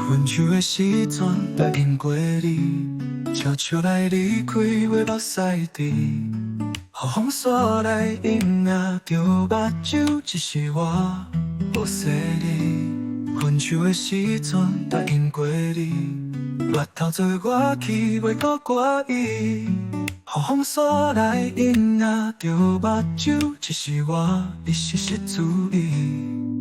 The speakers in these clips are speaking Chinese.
分手的时阵，答应过你，悄悄来离开话目屎滴，予风沙来引啊着目睭，只是我无说你。分手的时阵，答应过你，目头做我去袂搁怪伊，予风沙来引啊着目睭，只是我一时失注意。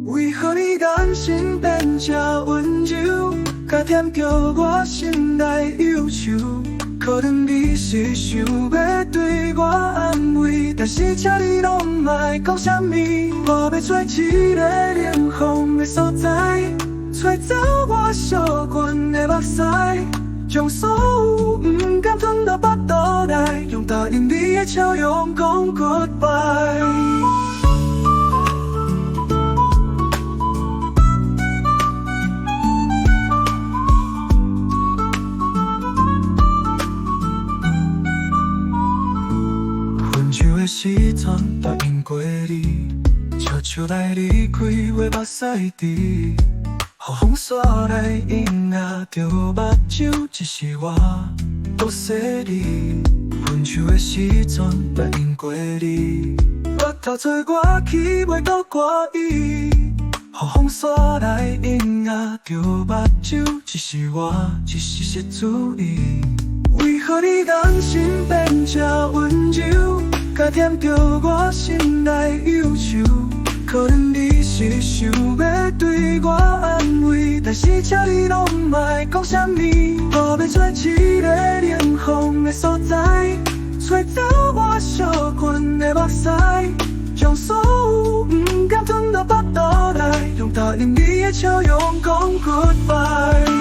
为何你眼神变这温柔，甲舔着我心内忧愁？可能你是想要对我安慰，但是请你拢莫讲啥物。我要找一个冷风的所在，吹走我烧困的目屎，将所有不甘吞到腹肚内，用答应你的笑容讲 goodbye。分手的时阵，答应过你，悄悄来离开话目屎滴，予风沙来引啊着目睭，只是我无说你。分手的时阵，答应过你，目头做我去袂搁怪伊，予风沙来引啊着目睭，只是我一时失注意。为何你眼神变这温柔，甲舔着我心内忧愁？可能你是想要对我安慰，但是请你拢莫讲啥物。我要找一个冷风的所在，吹走我烧困的目屎，将所有不甘吞到腹肚内，用答应你的笑容讲 goodbye。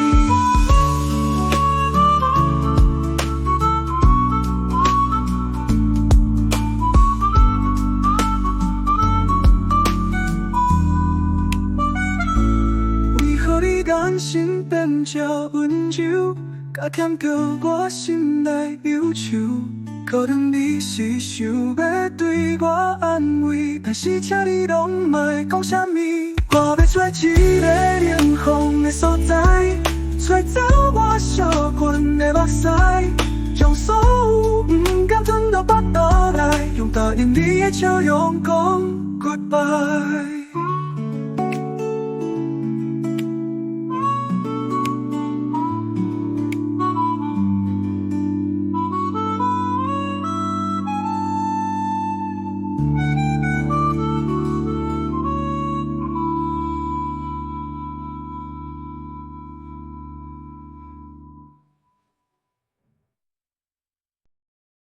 眼神变这温柔，甲舔着我心内忧愁。可能你是想要对我安慰，但是请你拢莫讲啥物。我要找一个冷风的所在，吹走我烧困的目屎，将所有不甘吞到腹肚内，用答应你的笑容讲 goodbye。